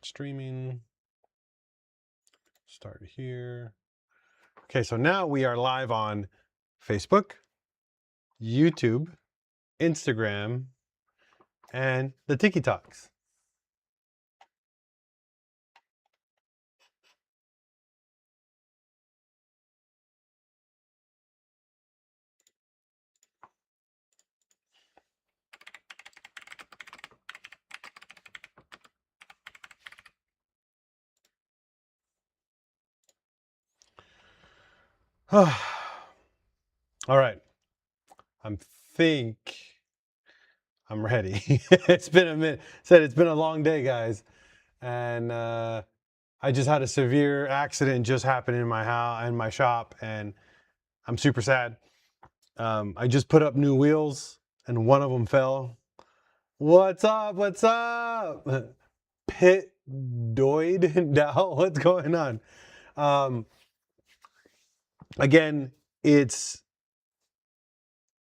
streaming. Start here. Okay, so now we are live on Facebook, YouTube, Instagram, and the TikToks. All right, I think I'm ready. It's been a minute. It's been a long day, guys, and I just had a severe accident just happen in my house, in my shop, and I'm super sad. I just put up new wheels, and one of them fell. What's up? What's up? Pit Doid now. What's going on? Again, it's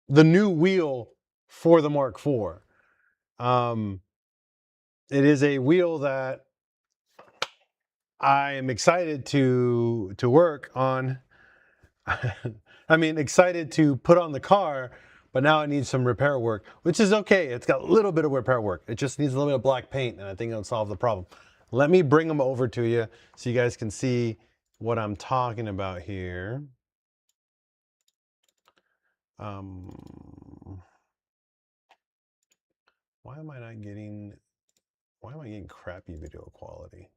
the new wheel for the Mark IV. It is a wheel that I am excited to work on. I mean, excited to put on the car, but now it needs some repair work, which is okay. It's got a little bit of repair work. It just needs a little bit of black paint, and I think it'll solve the problem. Let me bring them over to you so you guys can see what I'm talking about here. Why am I getting crappy video quality?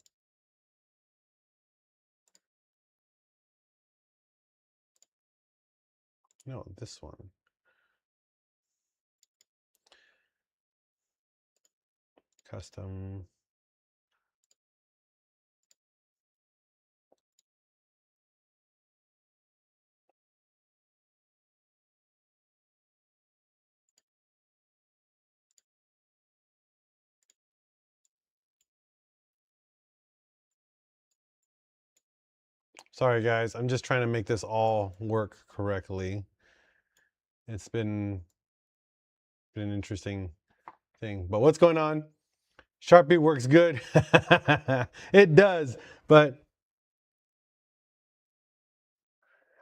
No, this one. Custom. Sorry guys, I'm just trying to make this all work correctly. It's been an interesting thing. But what's going on? Sharpie works good. It does, but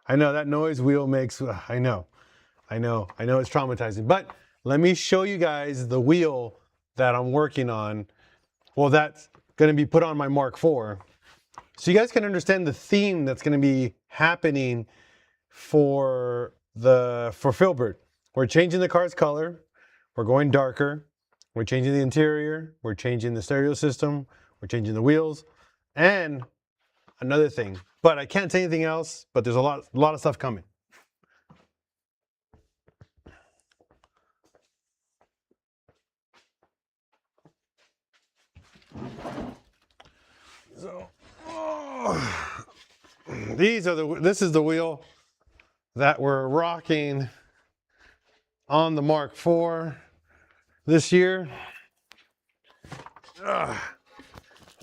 I know that noise wheel makes, I know it's traumatizing. But let me show you guys the wheel that I'm working on. Well, that's going to be put on my Mark IV. So you guys can understand the theme that's going to be happening for Filbert. We're changing the car's color. We're going darker. We're changing the interior. We're changing the stereo system. We're changing the wheels. And another thing, but I can't say anything else, but there's a lot of stuff coming. So, this is the wheel that we're rocking on the Mark IV this year.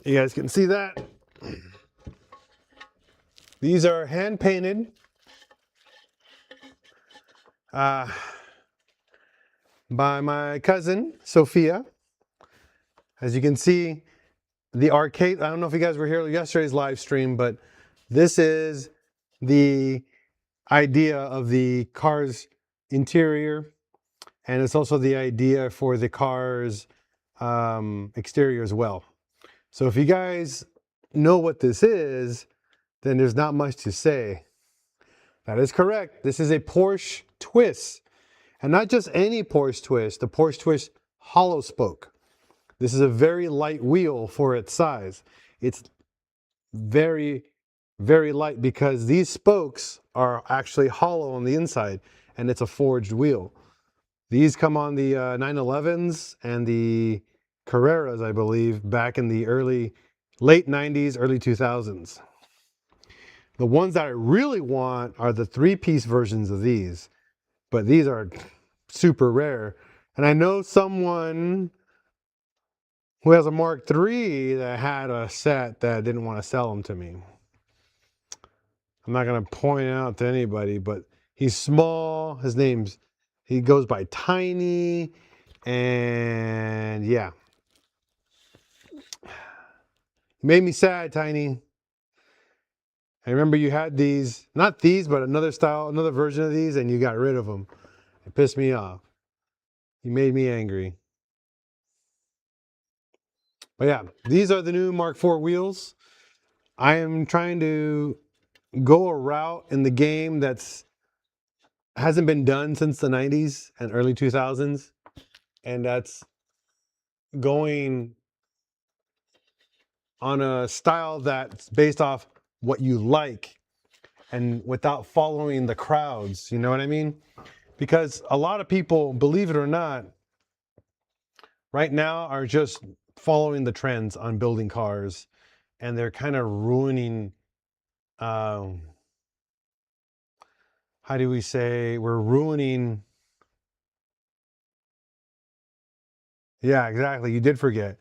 You guys can see that. These are hand painted by my cousin, Sophia. As you can see, the arcade, I don't know if you guys were here yesterday's live stream, but this is the idea of the car's interior, and it's also the idea for the car's exterior as well. So if you guys know what this is, then there's not much to say. That is correct. This is a Porsche twist, and not just any Porsche twist, the Porsche twist hollow spoke. This is a very light wheel for its size. It's very, very light because these spokes are actually hollow on the inside, and it's a forged wheel. These come on the 911s and the Carreras, I believe, back in the late 90s, early 2000s. The ones that I really want are the 3-piece versions of these, but these are super rare. And I know someone who has a Mark III that had a set that didn't want to sell them to me. I'm not going to point out to anybody, but he's small. He goes by Tiny, and yeah. You made me sad, Tiny. I remember you had these, not these, but another style, another version of these, and you got rid of them. It pissed me off. You made me angry. But yeah, these are the new Mark IV wheels. I am trying to go a route in the game that's hasn't been done since the 90s and early 2000s. And that's going on a style that's based off what you like and without following the crowds. You know what I mean? Because a lot of people, believe it or not, right now are just following the trends on building cars, and they're kind of ruining, how do we say, we're ruining, yeah, exactly, you did forget.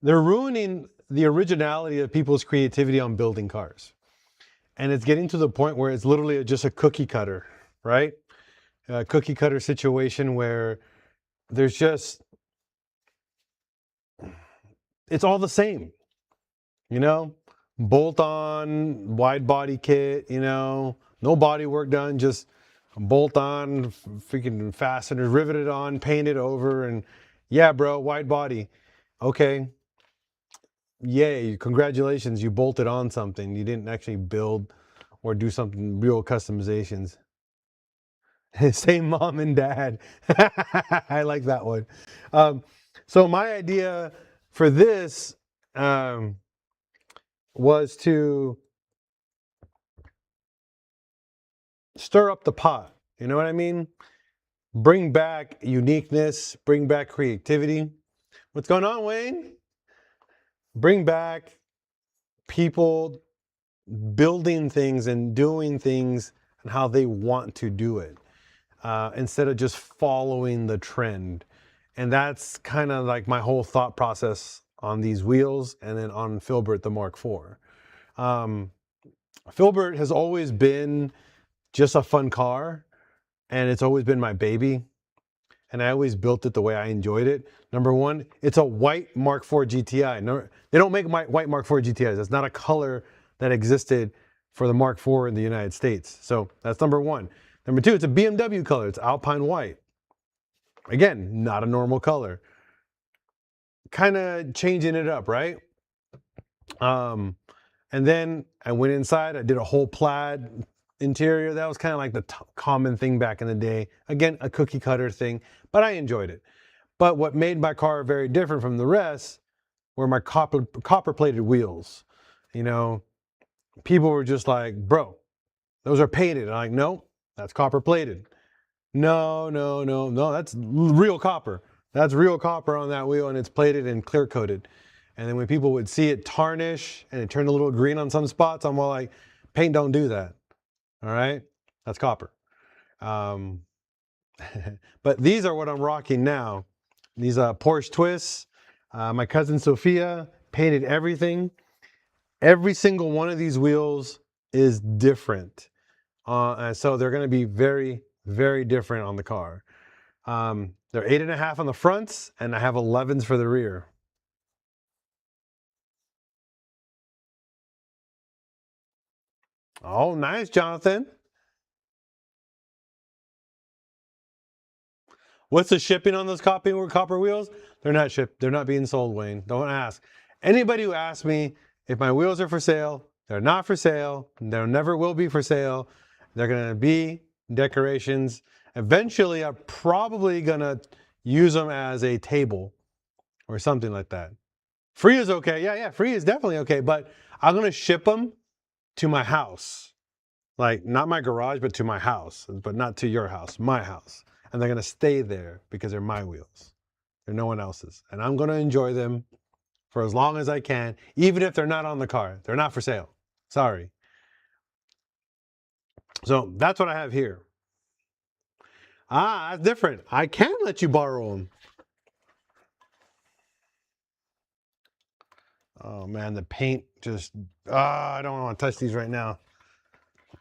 They're ruining the originality of people's creativity on building cars. And it's getting to the point where it's literally just a cookie cutter, right? A cookie cutter situation where there's just, it's all the same, you know? Bolt on, wide body kit, you know, no body work done, just bolt on, freaking fasteners, riveted on, painted over, and yeah, bro, wide body. Okay, yay, congratulations, you bolted on something. You didn't actually build or do something real customizations. Same mom and dad. I like that one. So my idea for this was to stir up the pot. You know what I mean? Bring back uniqueness, bring back creativity. What's going on, Wayne? Bring back people building things and doing things and how they want to do it, instead of just following the trend. And that's kind of like my whole thought process on these wheels and then on Filbert, the Mark IV. Filbert has always been just a fun car, and it's always been my baby. And I always built it the way I enjoyed it. Number one, it's a white Mark IV GTI. No, they don't make white Mark IV GTIs. That's not a color that existed for the Mark IV in the United States. So that's number one. Number two, it's a BMW color. It's Alpine white. Again, not a normal color. Kind of changing it up, right? And then I went inside. I did a whole plaid interior. That was kind of like the common thing back in the day. Again, a cookie cutter thing, but I enjoyed it. But what made my car very different from the rest were my copper plated wheels. You know, people were just like, bro, those are painted. I'm like, no, that's copper plated. No, no, no, no, that's real copper. That's real copper on that wheel, and it's plated and clear coated. And then when people would see it tarnish and it turned a little green on some spots, I'm all like, paint don't do that. All right, that's copper. But these are what I'm rocking now. These Porsche twists. My cousin Sophia painted everything. Every single one of these wheels is different. So they're going to be very, very different on the car. They're 8.5 on the fronts, and I have 11s for the rear. Oh, nice, Jonathan. What's the shipping on those copper wheels? They're not shipped. They're not being sold, Wayne. Don't ask. Anybody who asks me if my wheels are for sale, they're not for sale. They never will be for sale. They're going to be decorations. Eventually, I'm probably going to use them as a table or something like that. Free is okay. Yeah, free is definitely okay. But I'm going to ship them to my house. Like, not my garage, but to my house. But not to your house, my house. And they're going to stay there because they're my wheels. They're no one else's. And I'm going to enjoy them for as long as I can, even if they're not on the car. They're not for sale. Sorry. So that's what I have here. Ah, that's different. I can let you borrow them. Oh man, the paint just, I don't want to touch these right now.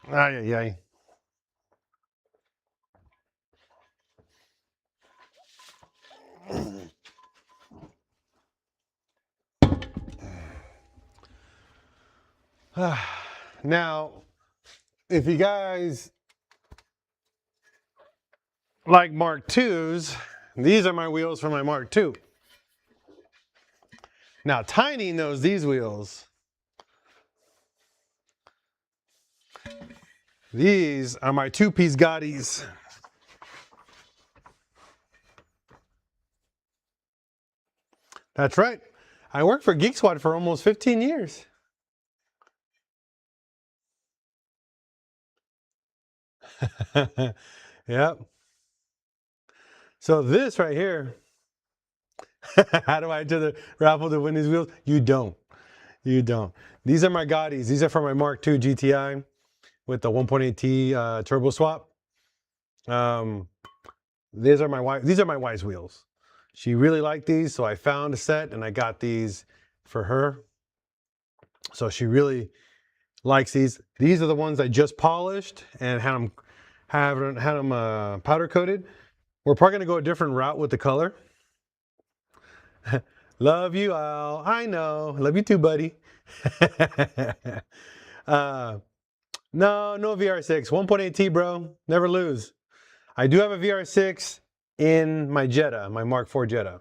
Ay, ay, ay. Now, if you guys like Mark IIs, these are my wheels for my Mark II. Now, Tiny knows these wheels. These are my two-piece Gottis. That's right. I worked for Geek Squad for almost 15 years. Yep. So this right here, how do I enter the raffle to win these wheels? You don't. You don't. These are my Gottis. These are for my Mark II GTI with the 1.8T turbo swap. These are my wife's wheels. She really liked these, so I found a set and I got these for her. So she really likes these. These are the ones I just polished and had them powder coated. We're probably gonna go a different route with the color. Love you, Al. I know. Love you too, buddy. No VR6. 1.8T, bro. Never lose. I do have a VR6 in my Jetta, my Mark IV Jetta.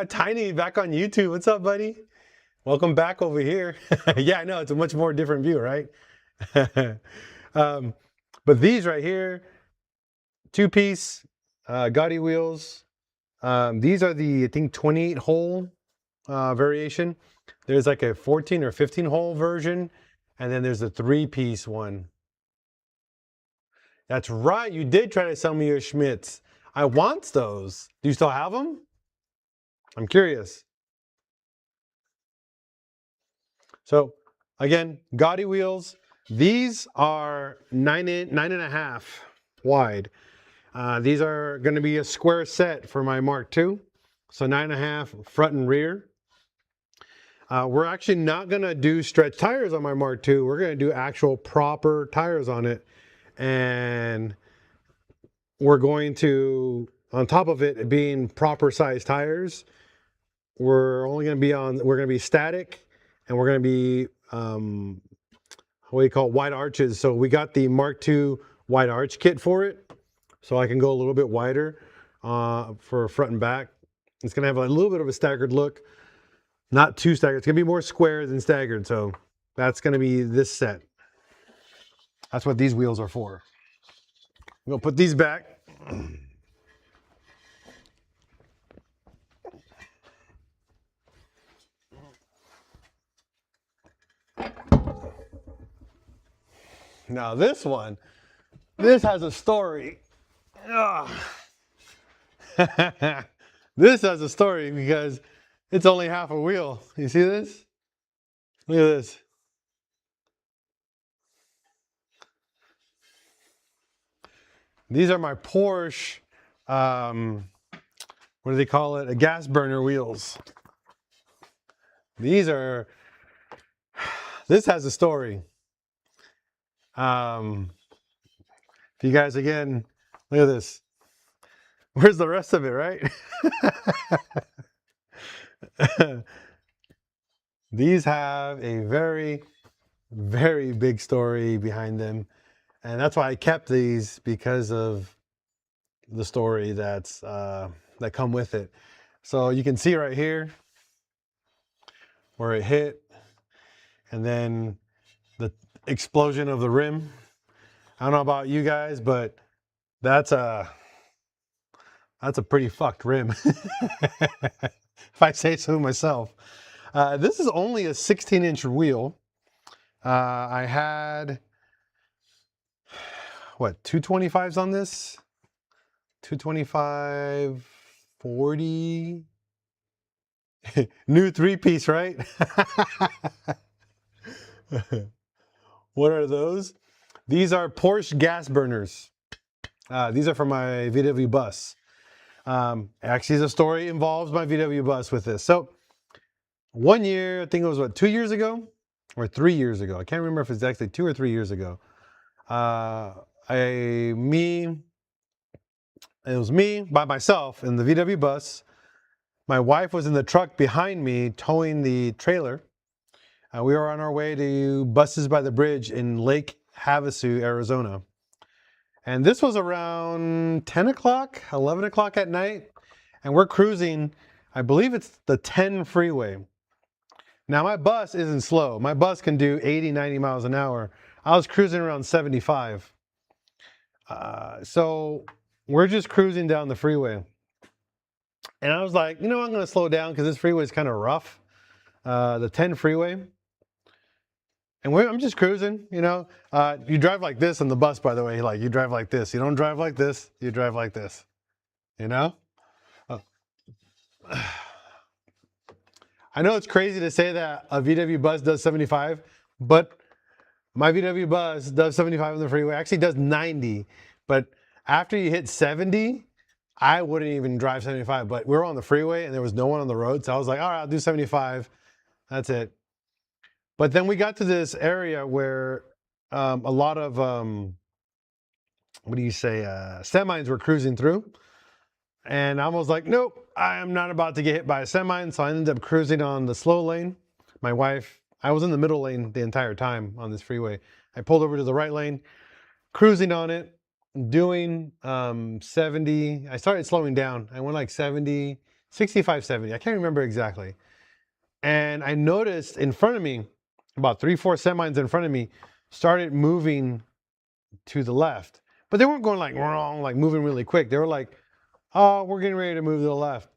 Tiny, back on YouTube. What's up, buddy? Welcome back over here. Yeah, I know. It's a much more different view, right? But these right here, two-piece Gotti wheels. These are the, I think, 28 hole variation. There's like a 14 or 15 hole version, and then there's a three-piece one. That's right. You did try to sell me your Schmitz. I want those. Do you still have them? I'm curious. So again, Gotti wheels. These are 9.5 wide. These are going to be a square set for my Mark II. So 9.5 front and rear. We're actually not going to do stretch tires on my Mark II. We're going to do actual proper tires on it. And we're going to, on top of it being proper size tires, we're going to be static, and we're going to be, what do you call it, wide arches. So we got the Mark II wide arch kit for it. So I can go a little bit wider for front and back. It's going to have a little bit of a staggered look. Not too staggered. It's going to be more square than staggered. So that's going to be this set. That's what these wheels are for. I'm going to put these back. Now this one, this has a story. This has a story because it's only half a wheel. You see this? Look at this. These are my Porsche, what do they call it? A gas burner wheels. This has a story. If you guys, again, look at this. Where's the rest of it, right? These have a very, very big story behind them. And that's why I kept these, because of the story that come with it. So you can see right here where it hit, and then the explosion of the rim. I don't know about you guys, but that's a pretty fucked rim, if I say so myself. This is only a 16-inch wheel. I had, what, 225s on this? 225, 40. New three-piece, right? What are those? These are Porsche gas burners. These are for my VW bus. Actually, the story involves my VW bus with this. So one year, I think it was what, 2 years ago or 3 years ago. I can't remember if it's actually 2 or 3 years ago. I it was me by myself in the VW bus. My wife was in the truck behind me towing the trailer. We were on our way to Buses by the Bridge in Lake Havasu, Arizona. And this was around 10 o'clock, 11 o'clock at night. And we're cruising, I believe it's the 10 freeway. Now my bus isn't slow. My bus can do 80, 90 miles an hour. I was cruising around 75. So we're just cruising down the freeway. And I was like, you know, I'm going to slow down because this freeway is kind of rough. The 10 freeway. And I'm just cruising, you know. You drive like this on the bus, by the way. Like, you drive like this. You don't drive like this. You drive like this, you know. I know it's crazy to say that a VW bus does 75, but my VW bus does 75 on the freeway. Actually does 90, but after you hit 70, I wouldn't even drive 75. But we were on the freeway and there was no one on the road, so I was like, all right, I'll do 75. That's it. But then we got to this area where a lot of, semis were cruising through. And I was like, nope, I am not about to get hit by a semi. So I ended up cruising on the slow lane. My wife, I was in the middle lane the entire time on this freeway. I pulled over to the right lane, cruising on it, doing 70. I started slowing down. I went like 70, 65, 70. I can't remember exactly. And I noticed in front of me, about 3-4 semis in front of me, started moving to the left. But they weren't going like wrong, like moving really quick. They were like, oh, we're getting ready to move to the left.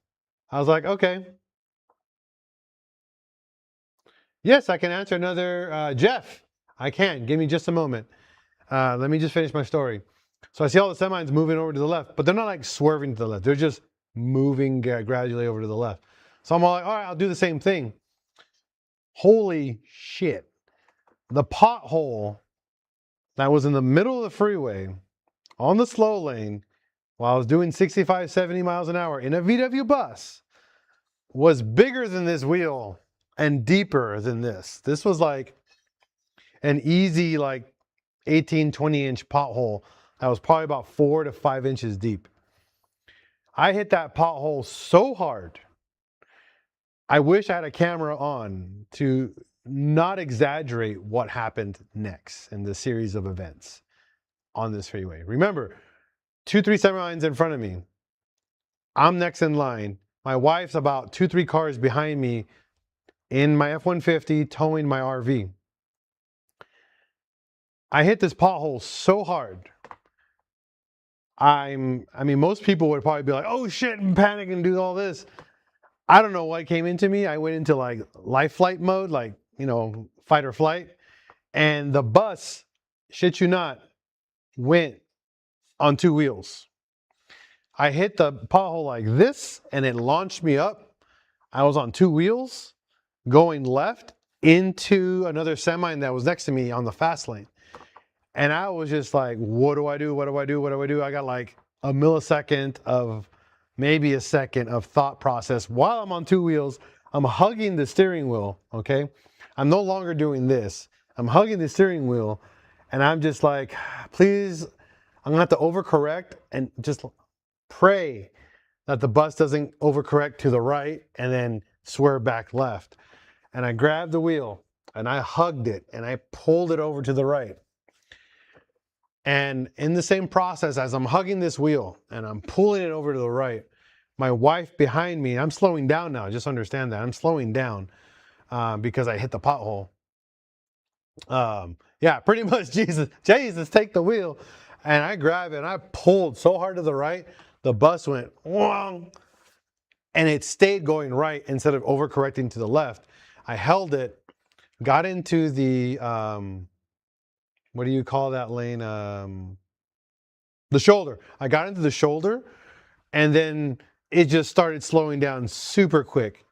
I was like, okay. Yes, I can answer another, Jeff. I can. Give me just a moment. Let me just finish my story. So I see all the semis moving over to the left, but they're not like swerving to the left. They're just moving gradually over to the left. So I'm all like, all right, I'll do the same thing. Holy shit. The pothole that was in the middle of the freeway on the slow lane while I was doing 65, 70 miles an hour in a VW bus was bigger than this wheel and deeper than this. This was like an easy, like 18, 20 inch pothole that was probably about 4 to 5 inches deep. I hit that pothole so hard. I wish I had a camera on to not exaggerate what happened next in the series of events on this freeway. Remember, 2-3 semis in front of me. I'm next in line. My wife's about 2-3 cars behind me in my F-150 towing my RV. I hit this pothole so hard. I mean, most people would probably be like, oh shit, and panic and do all this. I don't know what came into me. I went into like life flight mode, like, you know, fight or flight. And the bus, shit you not, went on 2 wheels. I hit the pothole like this and it launched me up. I was on 2 wheels going left into another semi that was next to me on the fast lane. And I was just like, what do I do? What do I do? What do I do? I got like a millisecond of, maybe a second of thought process while I'm on 2 wheels. I'm hugging the steering wheel, okay? I'm no longer doing this. I'm hugging the steering wheel and I'm just like, please, I'm gonna have to overcorrect and just pray that the bus doesn't overcorrect to the right and then swerve back left. And I grabbed the wheel and I hugged it and I pulled it over to the right. And in the same process, as I'm hugging this wheel and I'm pulling it over to the right, my wife behind me, I'm slowing down now, just understand that. I'm slowing down because I hit the pothole. Yeah, pretty much Jesus, take the wheel. And I grabbed it and I pulled so hard to the right, the bus went, whong, and it stayed going right instead of overcorrecting to the left. I held it, got into the, what do you call that lane? The shoulder. I got into the shoulder and then it just started slowing down super quick.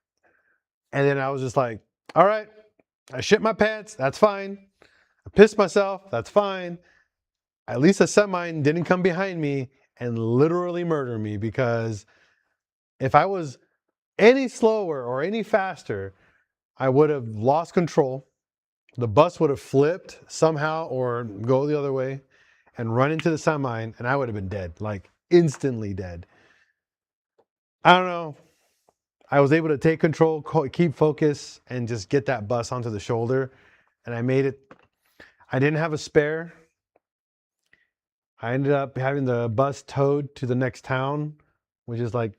And then I was just like, all right, I shit my pants. That's fine. I pissed myself. That's fine. At least a semi didn't come behind me and literally murder me, because if I was any slower or any faster, I would have lost control. The bus would have flipped somehow or go the other way. and run into the semi, and I would have been dead, like instantly dead. I don't know. I was able to take control, keep focus, and just get that bus onto the shoulder, and I made it. I didn't have a spare. I ended up having the bus towed to the next town, which is like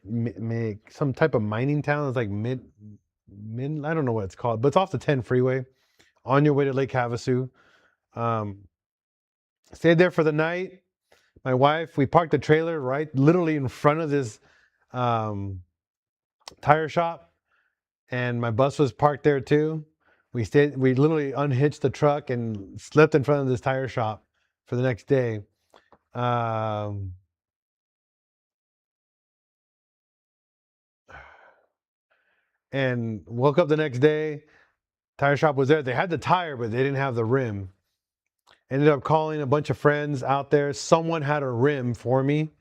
some type of mining town. It's like I don't know what it's called, but it's off the 10 freeway on your way to Lake Havasu. Stayed there for the night. My wife, we parked the trailer right literally in front of this tire shop, and my bus was parked there too. We literally unhitched the truck and slept in front of this tire shop for the next day. And woke up the next day. Tire shop was there. They had the tire, but they didn't have the rim. Ended up calling a bunch of friends out there. Someone had a rim for me.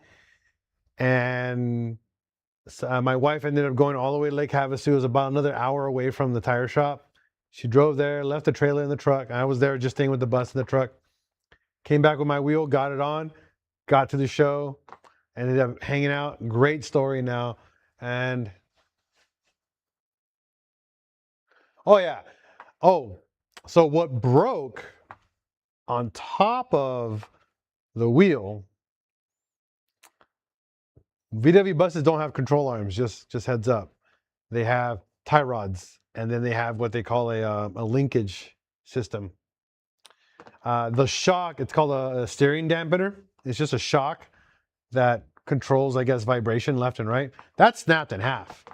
And my wife ended up going all the way to Lake Havasu. It was about another hour away from the tire shop. She drove there, left the trailer in the truck. I was there just staying with the bus in the truck. Came back with my wheel, got it on, got to the show, ended up hanging out. Great story now. And oh yeah. Oh, so what broke on top of the wheel, VW buses don't have control arms, just heads up. They have tie rods, and then they have what they call a linkage system. The shock, it's called a steering dampener. It's just a shock that controls, I guess, vibration left and right. That's snapped in half.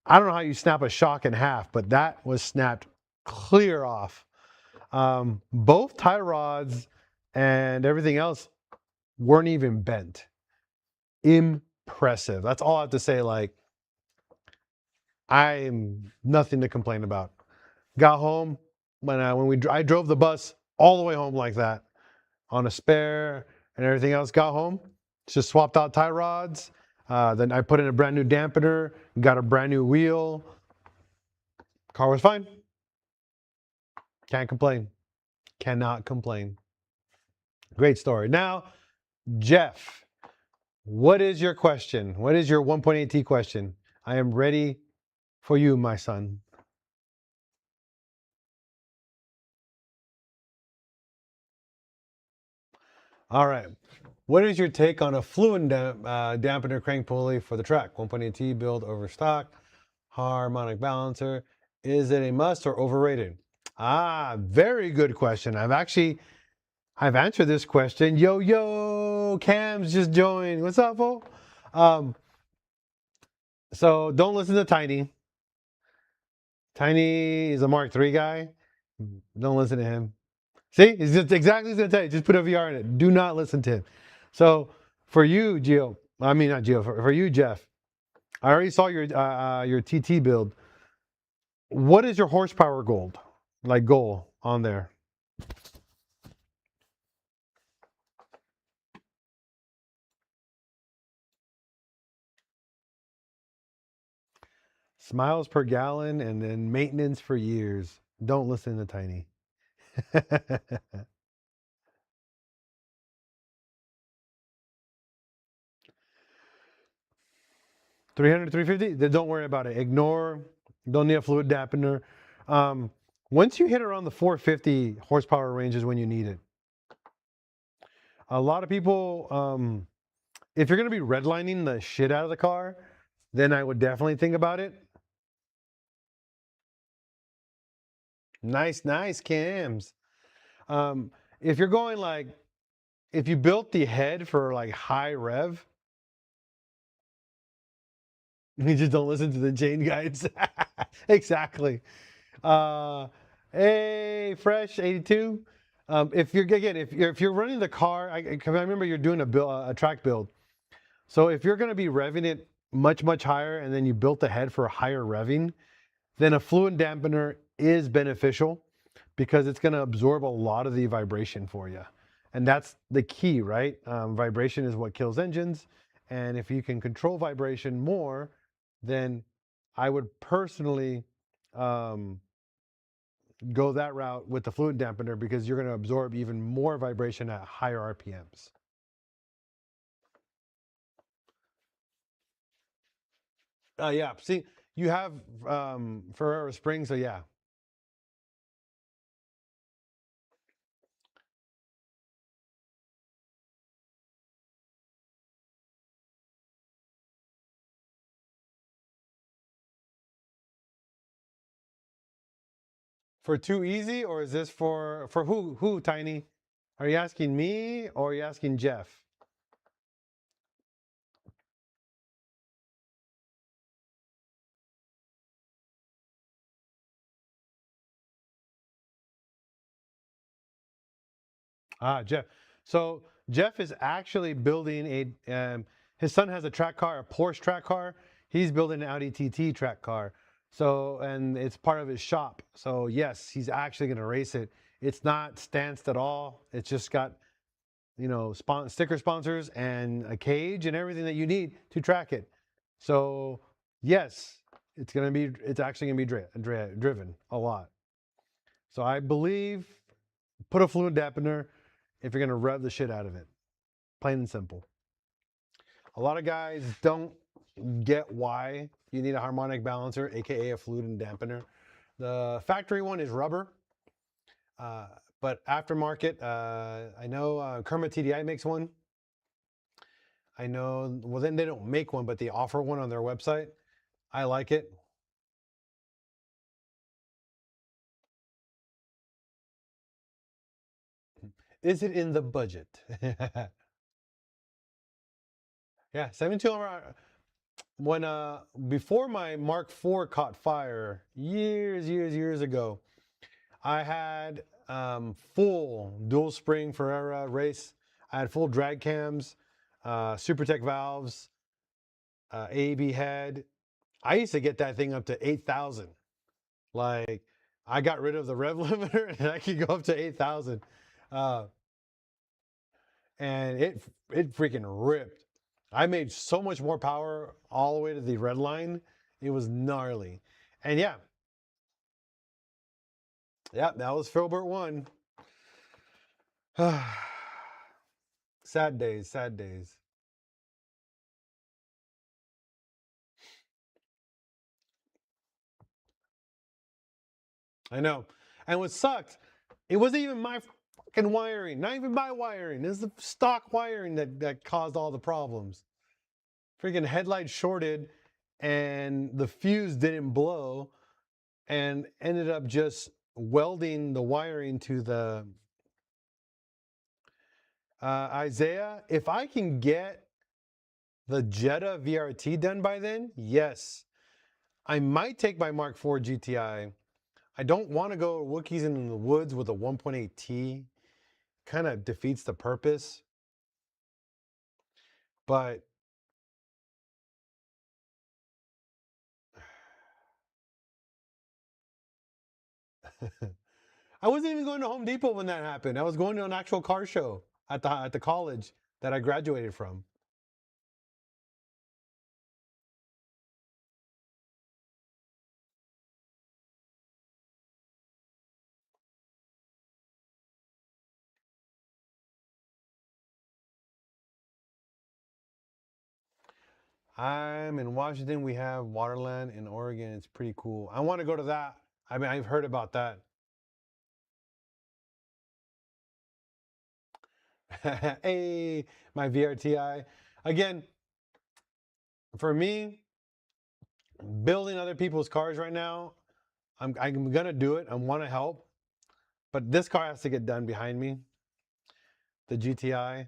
I don't know how you snap a shock in half, but that was snapped clear off. Both tie rods and everything else weren't even bent. Impressive. That's all I have to say. Like, I'm nothing to complain about. Got home when I drove the bus all the way home like that on a spare and everything else. Got home, just swapped out tie rods. Then I put in a brand new dampener, got a brand new wheel. Car was fine. Can't complain. Cannot complain. Great story. Now, Jeff, what is your question? What is your 1.8T question? I am ready for you, my son. All right. What is your take on a fluid dampener crank pulley for the track? 1.8T build over stock, harmonic balancer. Is it a must or overrated? Very good question. I've answered this question. Yo, Cam's just joined. What's up, fool? So don't listen to Tiny. Tiny is a Mark III guy. Don't listen to him. See, he's just exactly going to tell you. Just put a VR in it. Do not listen to him. So for you, Gio, I mean not Gio. For you, Jeff, I already saw your TT build. What is your horsepower goal on there? Smiles per gallon and then maintenance for years. Don't listen to Tiny. 300, 350, then don't worry about it. Don't need a fluid dampener. Once you hit around the 450 horsepower range is when you need it. A lot of people, if you're going to be redlining the shit out of the car, then I would definitely think about it. Nice cams. If you're going if you built the head for high rev, you just don't listen to the chain guides. Exactly. Hey, Fresh 82. If you're running the car, I remember you're doing a track build. So if you're going to be revving it much higher, and then you built the head for a higher revving, then a fluid dampener is beneficial because it's going to absorb a lot of the vibration for you. And that's the key, right? Vibration is what kills engines. And if you can control vibration more, then I would personally go that route with the fluid dampener because you're going to absorb even more vibration at higher RPMs. Yeah, see, you have Ferrara Spring, so yeah. For too easy, or is this for who? Who, Tiny? Are you asking me or are you asking Jeff? Ah, Jeff. So Jeff is actually building a. His son has a track car, a Porsche track car. He's building an Audi TT track car. So, and it's part of his shop. So yes, he's actually going to race it. It's not stanced at all. It's just got, you know, sticker sponsors and a cage and everything that you need to track it. So yes, it's actually gonna be driven a lot. So I believe put a fluid dampener if you're gonna rev the shit out of it. Plain and simple. A lot of guys don't get why you need a harmonic balancer, aka a fluid and dampener. The factory one is rubber. But aftermarket, I know Kerma TDI makes one. I know, well, then they don't make one, but they offer one on their website. I like it. Is it in the budget? Yeah, 72 hour. When before my Mark IV caught fire years ago, I had full dual spring Ferrara race. I had full drag cams, SuperTech valves, AEB head. I used to get that thing up to 8,000. Like, I got rid of the rev limiter and I could go up to 8,000. Uh, and it freaking ripped. I made so much more power all the way to the red line. It was gnarly. And yeah, that was Filbert 1. Sad days, sad days. I know. And what sucked, it wasn't even my fucking wiring, not even my wiring. It was the stock wiring that caused all the problems. Freaking headlight shorted and the fuse didn't blow and ended up just welding the wiring to the Isaiah. If I can get the Jetta VRT done by then, yes. I might take my Mark IV GTI. I don't want to go Wookiees in the woods with a 1.8T. Kind of defeats the purpose. But I wasn't even going to Home Depot when that happened. I was going to an actual car show at the college that I graduated from. I'm in Washington. We have Waterland in Oregon. It's pretty cool. I want to go to that. I mean, I've heard about that. Hey, my VRTI. Again, for me, building other people's cars right now, I'm gonna do it. I want to help, but this car has to get done behind me. The GTI.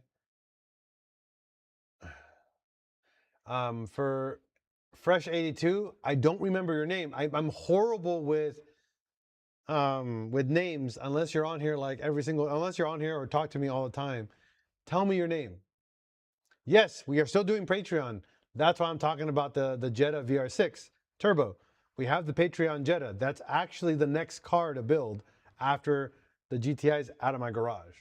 For Fresh 82, I don't remember your name. I'm horrible with names unless you're on here like unless you're on here or talk to me all the time. Tell me your name. Yes, we are still doing Patreon. That's why I'm talking about the Jetta VR6 Turbo. We have the Patreon Jetta. That's actually the next car to build after the GTI's out of my garage.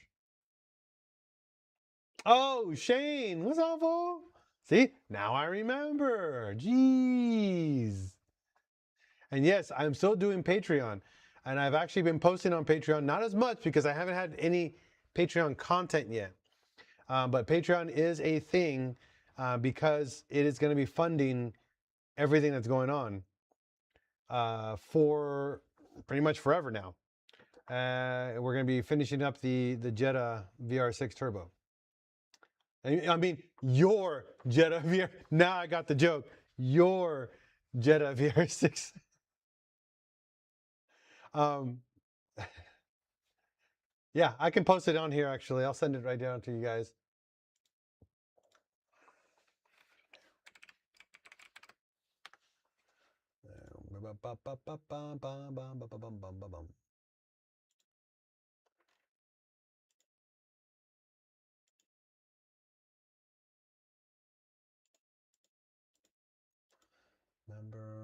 Oh, Shane, what's up, fool? See, now I remember. Jeez. And yes, I'm still doing Patreon. And I've actually been posting on Patreon, not as much because I haven't had any Patreon content yet. But Patreon is a thing because it is going to be funding everything that's going on for pretty much forever now. We're going to be finishing up the Jetta VR6 Turbo. I mean, your Jetta VR. Now I got the joke. Your Jetta VR6. Yeah, I can post it on here actually. I'll send it right down to you guys. Remember.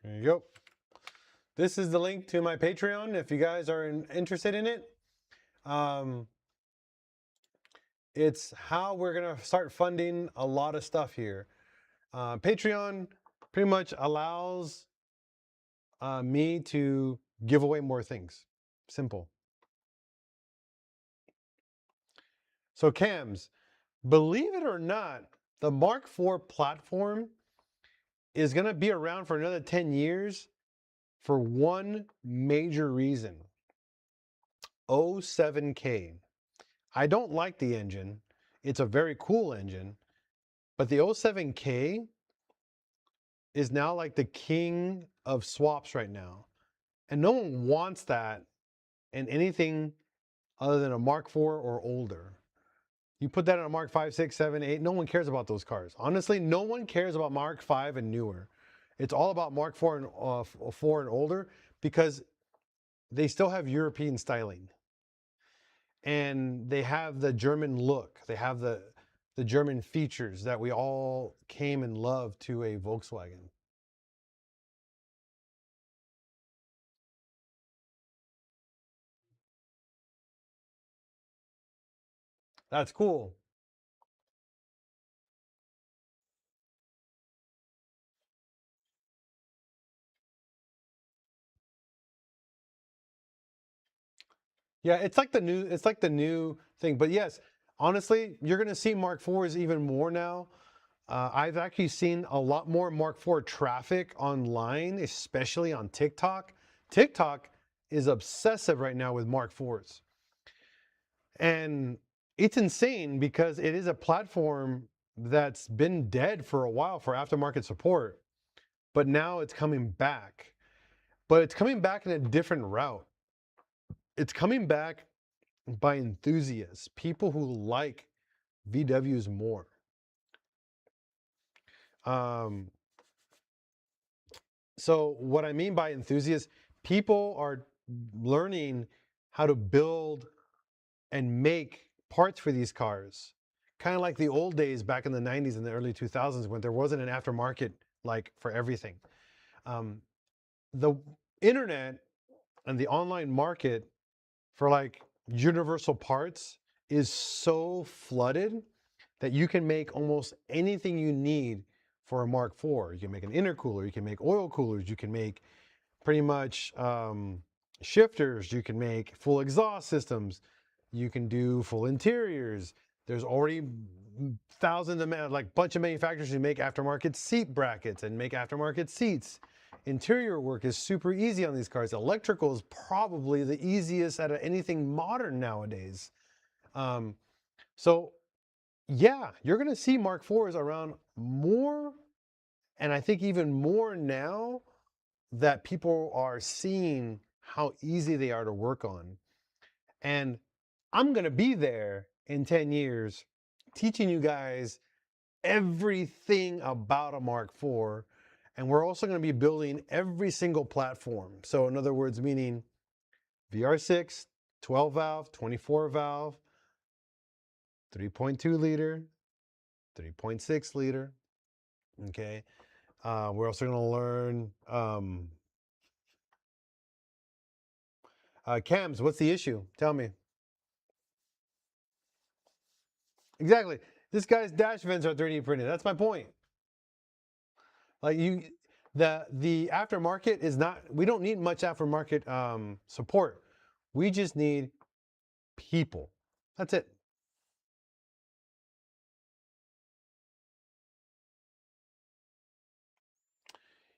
There you go. This is the link to my Patreon if you guys are interested in it. It's how we're going to start funding a lot of stuff here. Patreon pretty much allows me to give away more things. Simple. So cams, believe it or not, the Mark IV platform is going to be around for another 10 years for one major reason. 07K. I don't like the engine. It's a very cool engine, but the 07K is now like the king of swaps right now. And no one wants that in anything other than a Mark IV or older. You put that in a Mark 5, 6, 7, 8, no one cares about those cars. Honestly, no one cares about Mark 5 and newer. It's all about Mark 4 and older because they still have European styling. And they have the German look. They have the German features that we all came and loved to a Volkswagen. That's cool. Yeah, it's like the new thing. But yes, honestly, you're going to see Mark IVs even more now. I've actually seen a lot more Mark IV traffic online, especially on TikTok. TikTok is obsessive right now with Mark IVs. And it's insane because it is a platform that's been dead for a while for aftermarket support, but now it's coming back. But it's coming back in a different route. It's coming back by enthusiasts, people who like VWs more. So what I mean by enthusiasts, people are learning how to build and make parts for these cars. Kind of like the old days back in the 90s and the early 2000s when there wasn't an aftermarket like for everything. The internet and the online market for like universal parts is so flooded that you can make almost anything you need for a Mark IV. You can make an intercooler, you can make oil coolers, you can make pretty much shifters, you can make full exhaust systems, you can do full interiors. There's already thousands of, like bunch of manufacturers who make aftermarket seat brackets and make aftermarket seats. Interior work is super easy on these cars. Electrical is probably the easiest out of anything modern nowadays. So yeah, you're going to see Mark IVs around more, and I think even more now that people are seeing how easy they are to work on. And I'm going to be there in 10 years teaching you guys everything about a Mark IV. And we're also going to be building every single platform. So in other words, meaning VR6, 12 valve, 24 valve, 3.2 liter, 3.6 liter. Okay. We're also going to learn cams. What's the issue? Tell me. Exactly. This guy's dash vents are 3D printed. That's my point. Like the aftermarket is not. We don't need much aftermarket support. We just need people. That's it.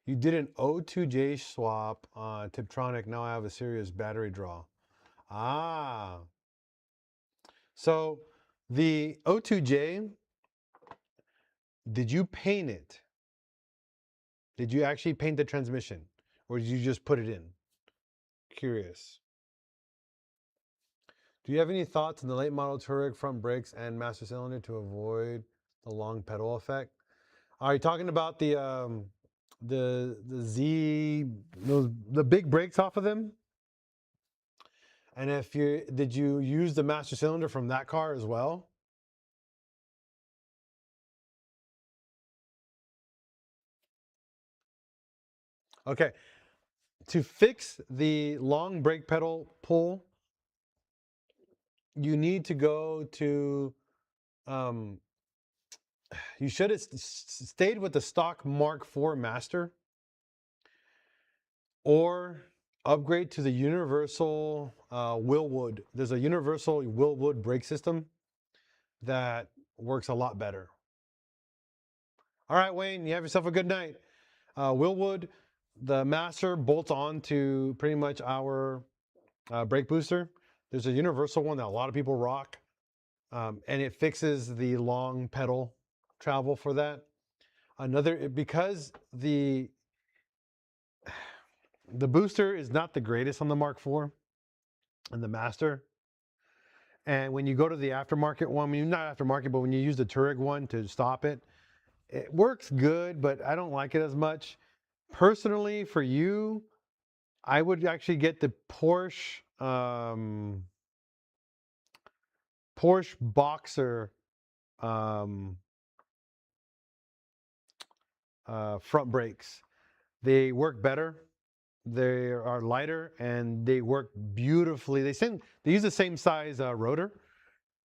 You did an O2J swap on Tiptronic. Now I have a serious battery draw. Ah. So the O2J, did you paint it? Did you actually paint the transmission? Or did you just put it in? Curious. Do you have any thoughts on the late model Touareg front brakes and master cylinder to avoid the long pedal effect? Are you talking about the Z, the big brakes off of them? And if you did you use the master cylinder from that car as well? Okay, to fix the long brake pedal pull, you need to go to um, you should have stayed with the stock Mark IV Master or upgrade to the universal Willwood. There's a universal Willwood brake system that works a lot better. All right, Wayne, you have yourself a good night. Willwood, the Master bolts on to pretty much our brake booster. There's a universal one that a lot of people rock, and it fixes the long pedal travel for that. Because the booster is not the greatest on the Mark IV and the Master. And when you go to the aftermarket one, I mean, not aftermarket, but when you use the Touareg one to stop it, it works good, but I don't like it as much. Personally, for you, I would actually get the Porsche Boxer um, front brakes. They work better. They are lighter and they work beautifully. They use the same size rotor,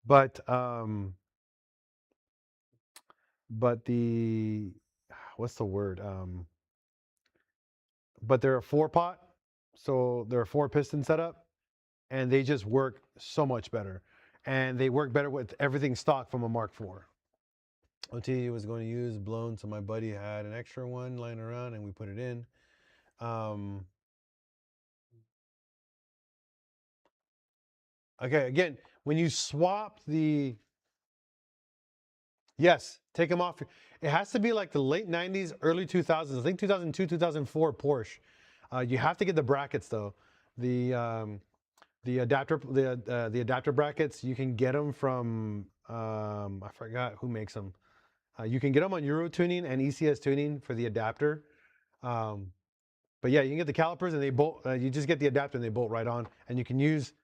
but the what's the word? But they're a 4-pot, so they're a 4-piston setup, and they just work so much better, and they work better with everything stock from a Mark IV. OT was going to use blown, so my buddy had an extra one lying around, and we put it in. Okay, again, when you swap yes, take them off. It has to be like the late 90s, early 2000s. I think 2002, 2004 Porsche. You have to get the brackets though. The adapter brackets, you can get them from I forgot who makes them. You can get them on Euro Tuning and ECS Tuning for the adapter. But yeah, you can get the calipers and they bolt. You just get the adapter and they bolt right on, and you can use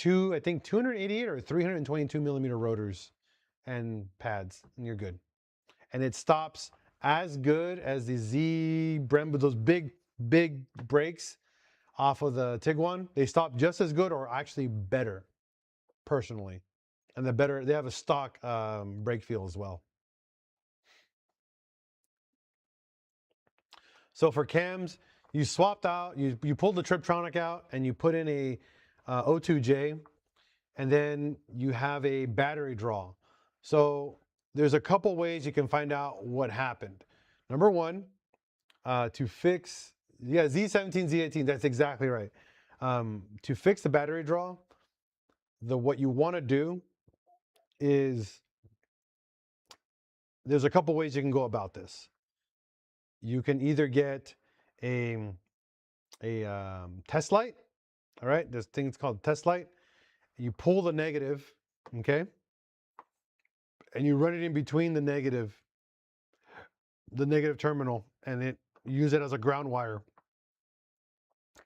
I think 288 or 322 millimeter rotors and pads, and you're good. And it stops as good as the Z Brembo, those big brakes off of the Tiguan. They stop just as good or actually better, personally. And they have a stock brake feel as well. So for cams, you swapped out, you pulled the Triptronic out and you put in a O2J, and then you have a battery draw. So there's a couple ways you can find out what happened. Number one, to fix, Z17, Z18, that's exactly right. To fix the battery draw, what you want to do is, there's a couple ways you can go about this. You can either get a test light, all right? There's things called test light. You pull the negative, okay? And you run it in between the negative terminal, and use it as a ground wire.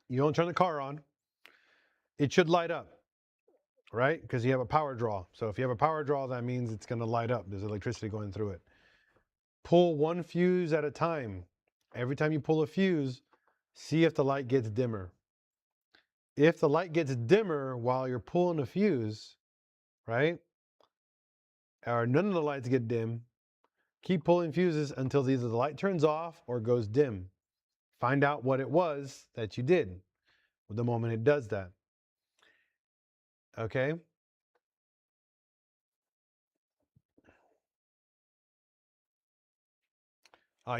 You don't turn the car on. It should light up, right? Because you have a power draw. So if you have a power draw, that means it's going to light up. There's electricity going through it. pull one fuse at a time. Every time you pull a fuse, see if the light gets dimmer. If the light gets dimmer while you're pulling a fuse, right, or none of the lights get dim, keep pulling fuses until either the light turns off or goes dim. Find out what it was that you did the moment it does that. Okay?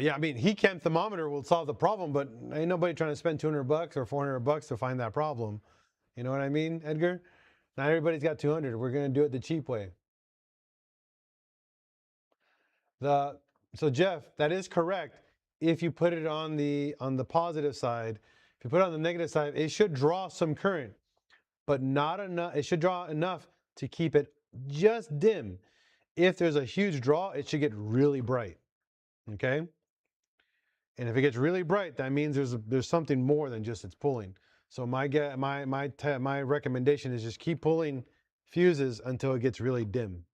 Yeah, I mean, heat cam thermometer will solve the problem, but ain't nobody trying to spend $200 or $400 to find that problem. You know what I mean, Edgar? Not everybody's got 200. We're going to do it the cheap way. So Jeff, that is correct. If you put it on the positive side, if you put it on the negative side, it should draw some current, but not enough. It should draw enough to keep it just dim. If there's a huge draw, it should get really bright. Okay? And if it gets really bright, that means there's something more than just it's pulling. So my recommendation is just keep pulling fuses until it gets really dim.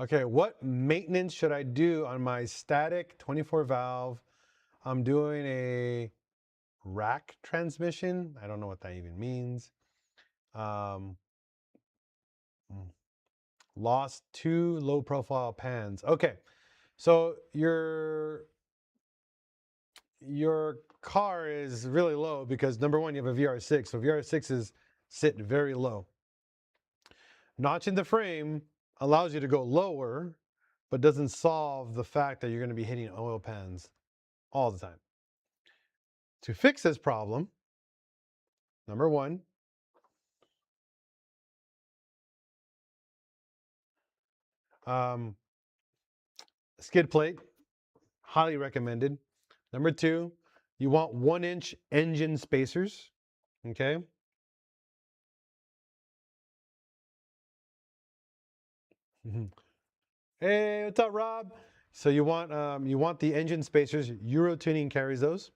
Okay, what maintenance should I do on my static 24 valve? I'm doing a rack transmission. I don't know what that even means. Um, lost 2 low profile pans. Okay, so your car is really low because number one, you have a VR6. So VR6s sit very low. Notching the frame allows you to go lower, but doesn't solve the fact that you're going to be hitting oil pans all the time. To fix this problem, number one, skid plate, highly recommended. Number two, you want 1-inch engine spacers, okay? Hey, what's up, Rob? So you want the engine spacers. Euro Tuning carries those.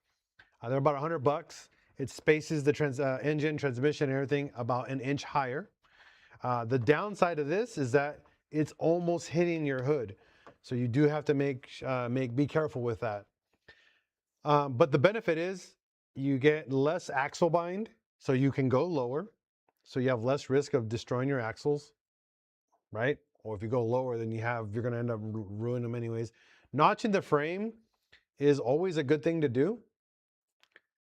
They're about $100. It spaces the engine, transmission, and everything about 1 inch higher. The downside of this is that it's almost hitting your hood, so you do have to be careful with that. But the benefit is you get less axle bind, so you can go lower, so you have less risk of destroying your axles, right? Or if you go lower, then you're going to end up ruining them anyways. Notching the frame is always a good thing to do.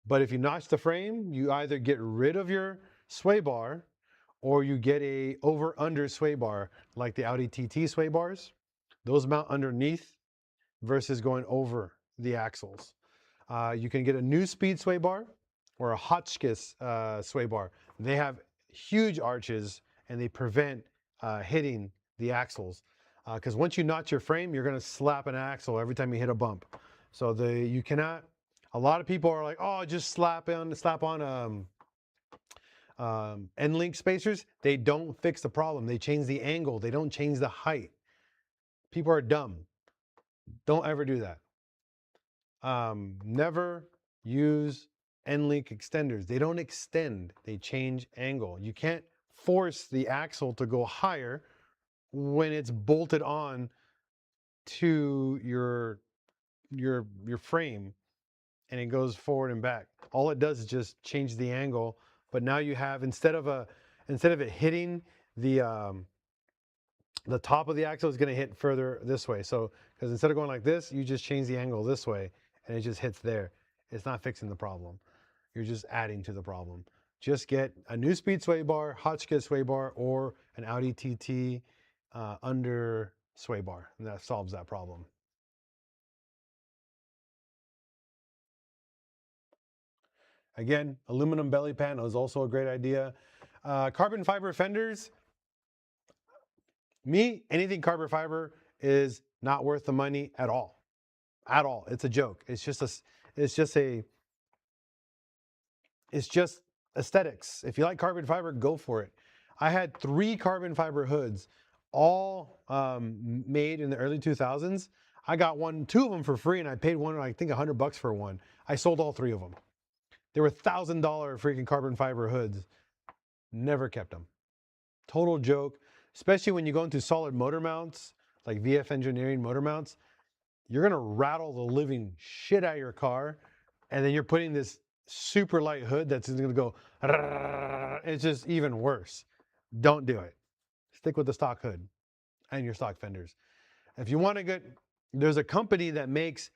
But if you notch the frame, you either get rid of your sway bar or you get a over-under sway bar like the Audi TT sway bars. Those mount underneath versus going over the axles. You can get a new speed sway bar or a Hotchkiss sway bar. They have huge arches and they prevent hitting the axles. Because once you notch your frame, you're going to slap an axle every time you hit a bump. So you cannot. A lot of people are like, oh, just slap on end link spacers. They don't fix the problem. They change the angle. They don't change the height. People are dumb. Don't ever do that. Never use end link extenders. They don't extend. They change angle. You can't force the axle to go higher when it's bolted on to your frame and it goes forward and back. All it does is just change the angle, but now you have instead of it hitting the top of the axle is going to hit further this way. So because instead of going like this, you just change the angle this way and it just hits there. It's not fixing the problem. You're just adding to the problem. Just get a new speed sway bar, Hotchkiss sway bar, or an Audi TT under sway bar, and that solves that problem. Again, aluminum belly pan is also a great idea. Carbon fiber fenders. Anything carbon fiber is not worth the money at all. At all. It's a joke. It's just aesthetics. If you like carbon fiber, go for it. I had 3 carbon fiber hoods, all made in the early 2000s. I got two of them for free, and I paid one, I think, $100 for one. I sold all three of them. They were $1,000 freaking carbon fiber hoods. Never kept them. Total joke. Especially when you go into solid motor mounts, like VF Engineering motor mounts, you're gonna rattle the living shit out of your car, and then you're putting this super light hood that's gonna go. It's just even worse. Don't do it. Stick with the stock hood and your stock fenders. If you want to get, there's a company that makes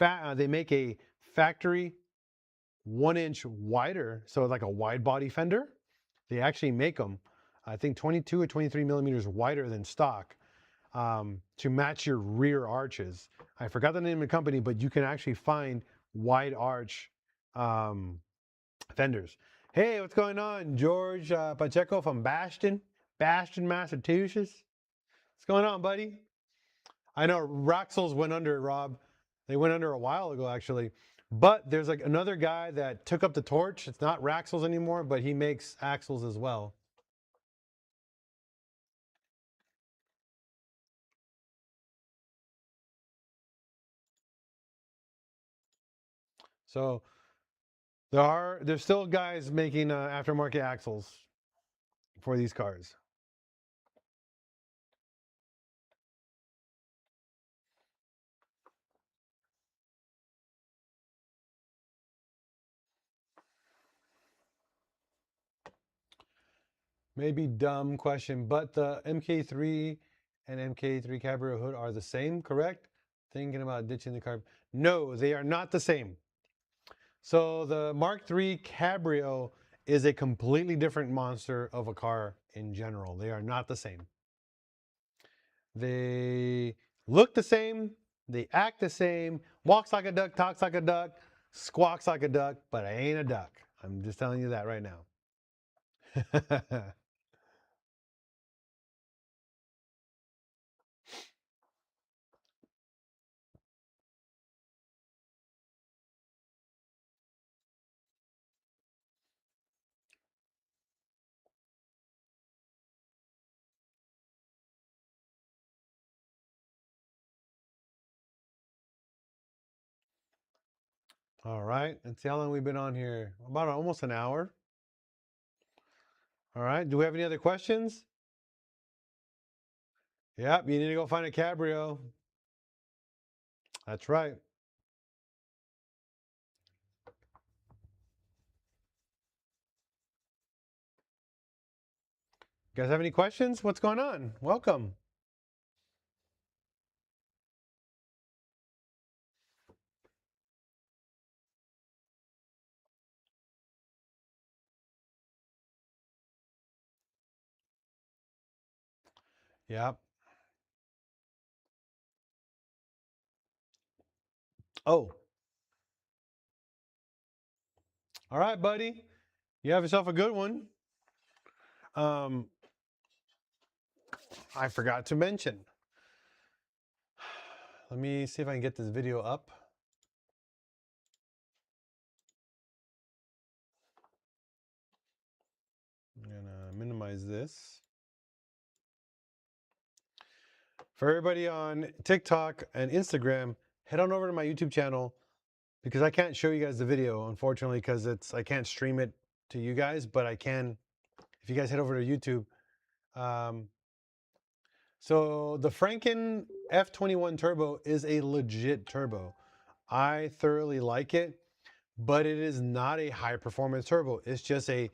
they make a factory 1 inch wider, so like a wide body fender. They actually make them, I think 22 or 23 millimeters wider than stock, to match your rear arches. I forgot the name of the company, but you can actually find wide arch fenders. Hey, what's going on? George Pacheco from Bastion, Massachusetts. What's going on, buddy? I know Raxels went under, Rob. They went under a while ago, actually. But there's like another guy that took up the torch. It's not Raxels anymore, but he makes axles as well. So there's still guys making aftermarket axles for these cars. Maybe dumb question, but the MK3 and MK3 Cabrio hood are the same, correct? Thinking about ditching the car. No, they are not the same. So the Mark III Cabrio is a completely different monster of a car in general. They are not the same. They look the same, they act the same, walks like a duck, talks like a duck, squawks like a duck, but I ain't a duck. I'm just telling you that right now. All right, let's see how long we've been on here. About almost an hour. All right, do we have any other questions? Yep, you need to go find a Cabrio. That's right. You guys have any questions? What's going on? Welcome. Yep. Oh, all right, buddy. You have yourself a good one. Um, I forgot to mention. Let me see if I can get this video up. I'm gonna minimize this. For everybody on TikTok and Instagram, head on over to my YouTube channel, because I can't show you guys the video, unfortunately, because I can't stream it to you guys, but I can if you guys head over to YouTube. So the Franken F21 Turbo is a legit turbo. I thoroughly like it, but it is not a high performance turbo. It's just a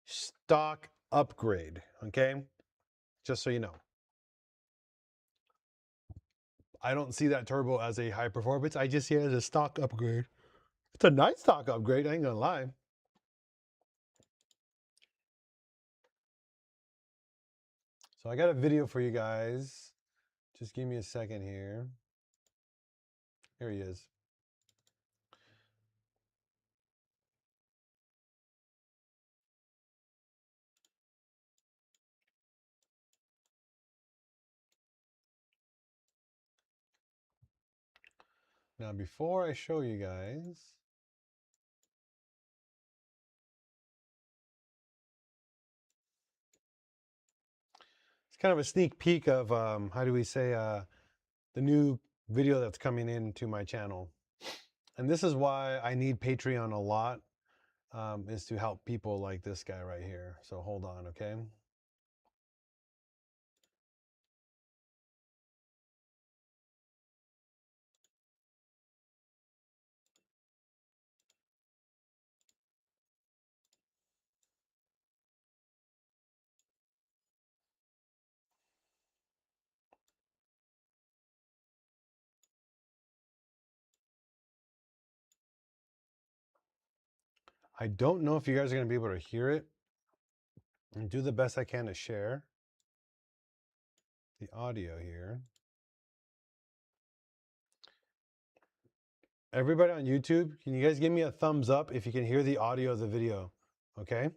stock upgrade, okay? Just so you know. I don't see that turbo as a high performance. I just see it as a stock upgrade. It's a nice stock upgrade, I ain't gonna lie. So I got a video for you guys. Just give me a second here. Here he is. Now, before I show you guys, it's kind of a sneak peek of, how do we say, the new video that's coming into my channel. And this is why I need Patreon a lot, is to help people like this guy right here. So hold on, okay? I don't know if you guys are going to be able to hear it. And do the best I can to share the audio here. Everybody on YouTube, can you guys give me a thumbs up if you can hear the audio of the video? Okay?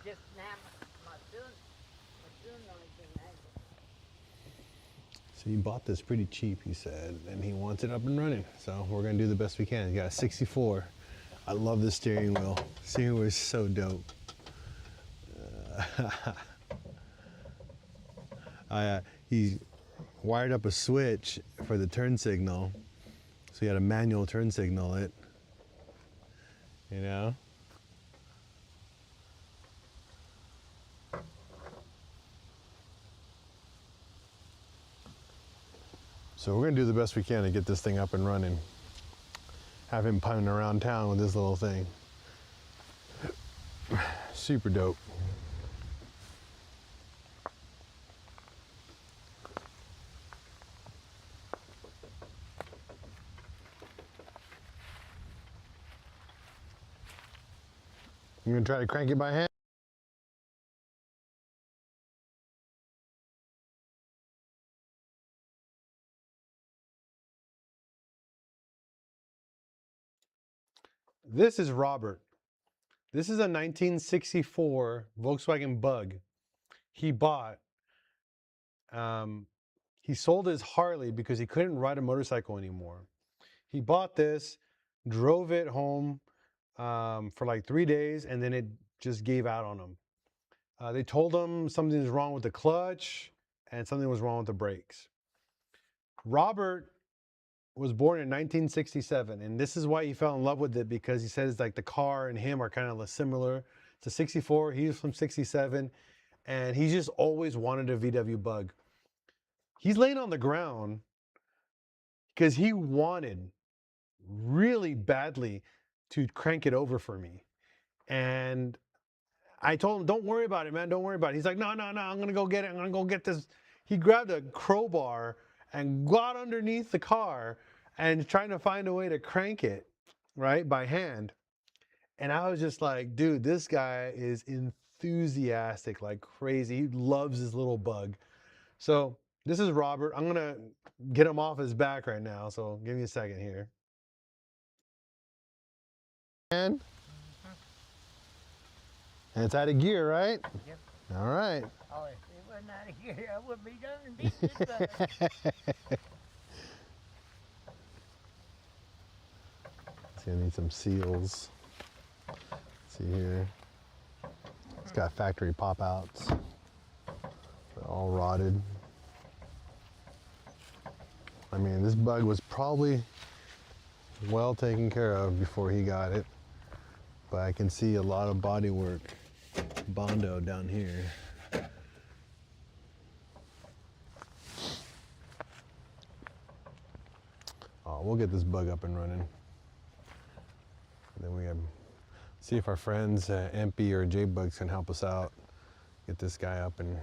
Just now, my son only been able. So he bought this pretty cheap, he said, and he wants it up and running. So we're going to do the best we can. He got a 64. I love the steering wheel. Steering wheel is so dope. He wired up a switch for the turn signal. So he had a manual turn signal it. You know? So we're gonna do the best we can to get this thing up and running. Have him punting around town with this little thing. Super dope. You gonna try to crank it by hand? This is Robert. This is a 1964 Volkswagen Bug he bought. He sold his Harley because he couldn't ride a motorcycle anymore. He bought this, drove it home for like 3 days, and then it just gave out on him. They told him something was wrong with the clutch and something was wrong with the brakes. Robert was born in 1967, and this is why he fell in love with it, because he says like the car and him are kind of similar. It's a 64, he's from 67, and he just always wanted a VW Bug. He's laying on the ground because he wanted really badly to crank it over for me. And I told him, don't worry about it, man, don't worry about it. He's like, no, I'm gonna go get it, I'm gonna go get this. He grabbed a crowbar and got underneath the car and trying to find a way to crank it, right, by hand. And I was just like, dude, this guy is enthusiastic like crazy. He loves his little Bug. So this is Robert. I'm gonna get him off his back right now, so give me a second here. And it's out of gear, right? Yep. All right. Oh, if it wasn't out of here, I would be done and beat this bug. See, I need some seals. See here. It's got factory pop outs. They're all rotted. I mean, this Bug was probably well taken care of before he got it, but I can see a lot of body work, Bondo down here. Oh, we'll get this Bug up and running. Then we have, see if our friends MP or J-Bugs can help us out, get this guy up and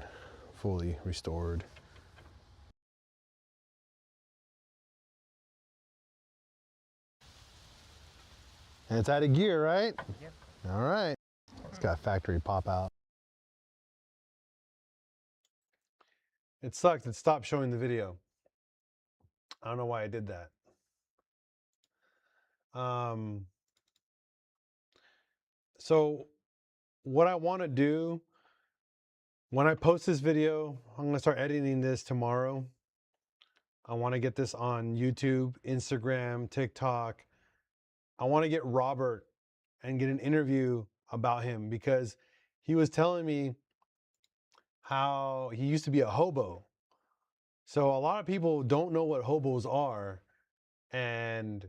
fully restored. And it's out of gear, right? Yep. All right. It's got factory pop out. It sucks. It stopped showing the video. I don't know why I did that. So what I want to do, when I post this video, I'm going to start editing this tomorrow. I want to get this on YouTube, Instagram, TikTok. I want to get Robert and get an interview about him, because he was telling me how he used to be a hobo So a lot of people don't know what hobos are, and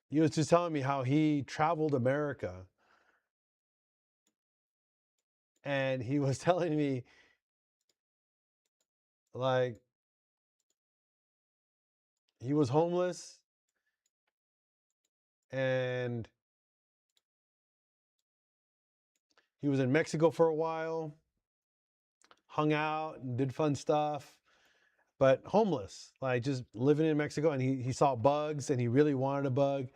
he was just telling me how he traveled America, and he was telling me like he was homeless and he was in Mexico for a while, hung out and did fun stuff, but homeless, like just living in Mexico. And he saw bugs and he really wanted a bug.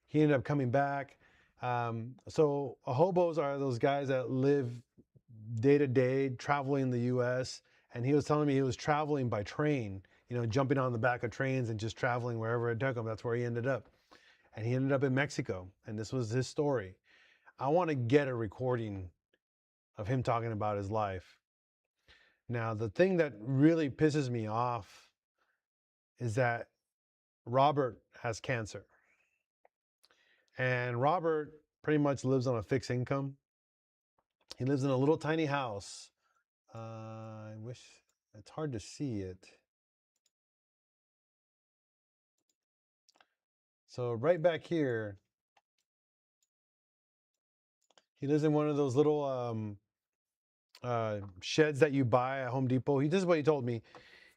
He ended up coming back. So hobos are those guys that live day to day, traveling the U.S. And he was telling me he was traveling by train, you know, jumping on the back of trains and just traveling wherever it took him. That's where he ended up. And he ended up in Mexico. And this was his story. I want to get a recording of him talking about his life. Now, the thing that really pisses me off is that Robert has cancer. And Robert pretty much lives on a fixed income. He lives in a little tiny house. I wish it's hard to see it. So right back here, he lives in one of those little sheds that you buy at Home Depot. This is what he told me.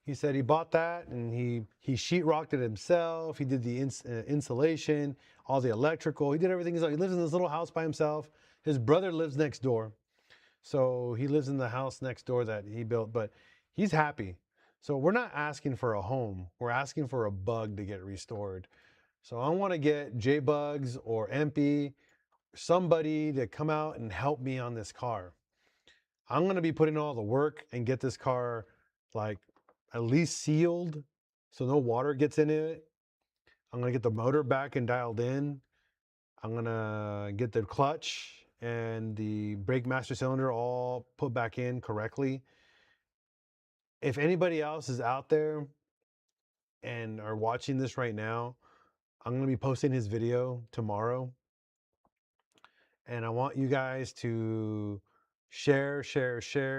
He said he bought that and he sheetrocked it himself. He did the insulation, all the electrical. He did everything. He lives in this little house by himself. His brother lives next door. So he lives in the house next door that he built, but he's happy. So we're not asking for a home. We're asking for a bug to get restored. So I want to get J-Bugs or MP, somebody to come out and help me on this car. I'm going to be putting all the work and get this car like at least sealed so no water gets in it. I'm going to get the motor back and dialed in. I'm going to get the clutch and the brake master cylinder all put back in correctly. If anybody else is out there and are watching this right now, I'm going to be posting his video tomorrow. And I want you guys to share,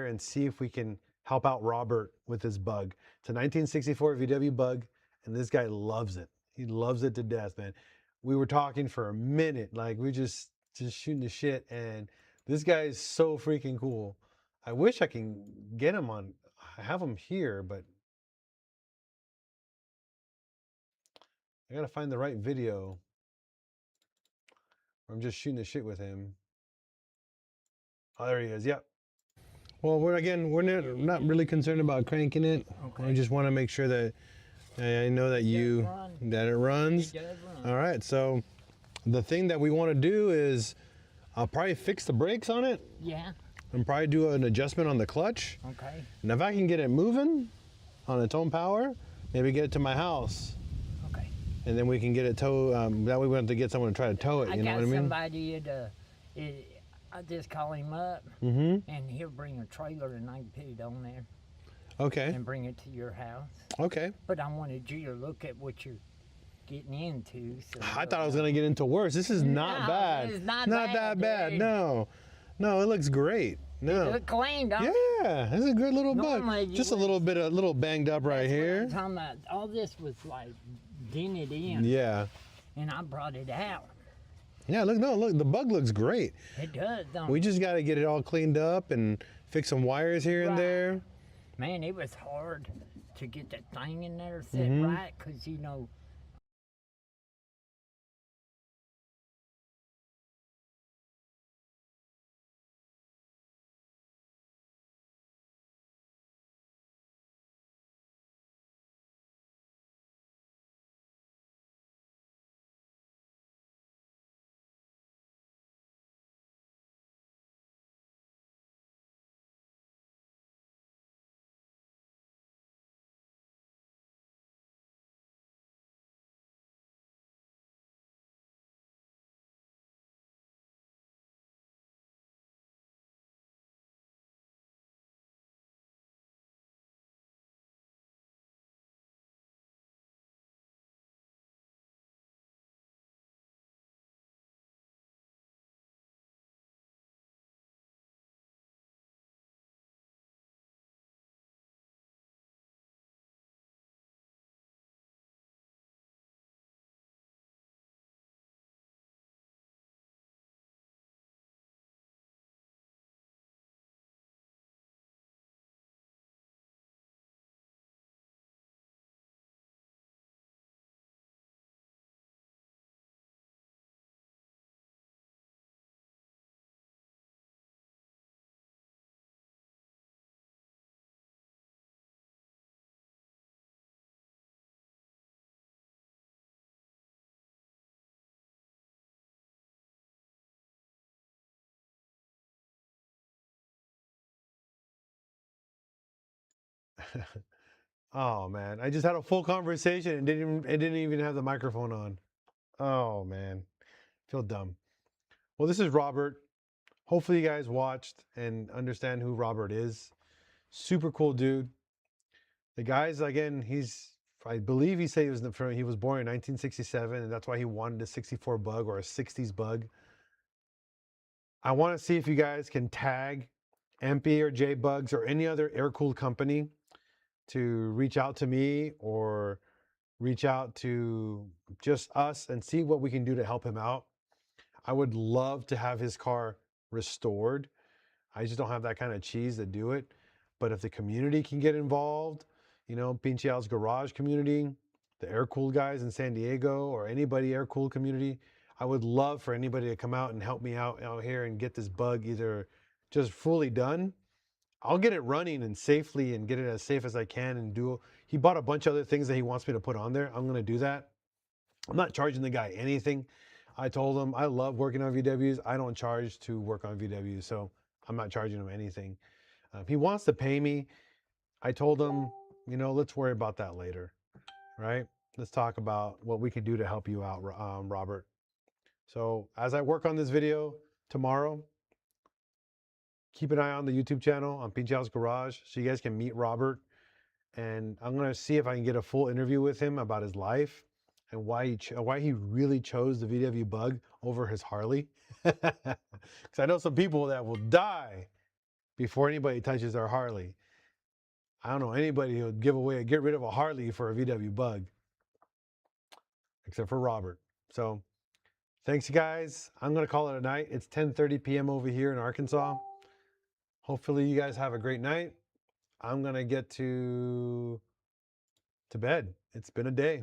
and see if we can help out Robert with this bug. It's a 1964 VW bug, and this guy loves it. He loves it to death, man. We were talking for a minute, like we just shooting the shit, and this guy is so freaking cool. I wish I can get him on. I have him here, but I gotta find the right video. I'm just shooting the shit with him. Oh, there he is. Yep. Well, we're not really concerned about cranking it. Okay. We just want to make sure that I know that that it runs. It does run. All right. So the thing that we want to do is I'll probably fix the brakes on it Yeah. and probably do an adjustment on the clutch. Okay. And if I can get it moving on its own power, maybe get it to my house. Okay. And then we can get it towed. That way we don't have to get someone to try to tow it. You know what I mean? Somebody I just call him up, and he'll bring a trailer, and I can put it on there Okay. and bring it to your house. Okay. But I wanted you to look at what you're getting into. So I thought I was gonna get into worse. This is not No, bad. it's not that bad, bad. dude. No, it looks great. No. Look clean, don't it? Yeah, this is a good little Normally bug. you Just a little banged up right That's what here. I'm talking about. All this was like dented in, Yeah. and I brought it out. Yeah, look, the bug looks great. It does, don't We it? just got to get it all cleaned up and fix some wires here and Right. there. Man, it was hard to get that thing in there set right, because, you know, Oh man, I just had a full conversation and didn't even have the microphone on. Oh man, feel dumb. Well, this is Robert. Hopefully you guys watched and understand who Robert is. Super cool dude. The guy's again, I believe he said he was born in 1967 and that's why he wanted a 64 bug or a 60s bug. I want to see if you guys can tag MP or J Bugs or any other air-cooled company to reach out to me or reach out to just us and see what we can do to help him out. I would love to have his car restored. I just don't have that kind of cheese to do it. But if the community can get involved, PincheAl's garage community, the air-cooled guys in San Diego, or anybody air-cooled community, I would love for anybody to come out and help me out here and get this bug either just fully done. I'll get it running and safely and get it as safe as I can and do. He bought a bunch of other things that he wants me to put on there. I'm going to do that. I'm not charging the guy anything. I told him I love working on VWs. I don't charge to work on VWs, so I'm not charging him anything. If he wants to pay me, I told him, let's worry about that later, right? Let's talk about what we can do to help you out, Robert. So as I work on this video tomorrow, keep an eye on the YouTube channel on PincheAl's Garage so you guys can meet Robert. And I'm going to see if I can get a full interview with him about his life and why he really chose the VW Bug over his Harley. Because I know some people that will die before anybody touches their Harley. I don't know anybody who would get rid of a Harley for a VW Bug, except for Robert. So thanks, you guys. I'm going to call it a night. It's 10:30 p.m. over here in Arkansas. Hopefully you guys have a great night. I'm going to get to bed. It's been a day.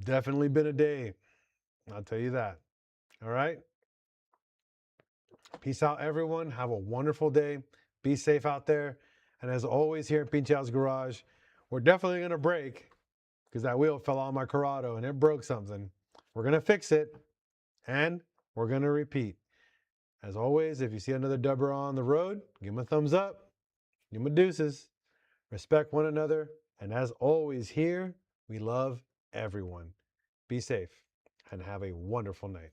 Definitely been a day. I'll tell you that. All right. Peace out, everyone. Have a wonderful day. Be safe out there. And as always, here at PincheAl's Garage, we're definitely going to break because that wheel fell on my Corrado and it broke something. We're going to fix it and we're going to repeat. As always, if you see another dubber on the road, give him a thumbs up. Give him a deuces. Respect one another. And as always, here, we love everyone. Be safe and have a wonderful night.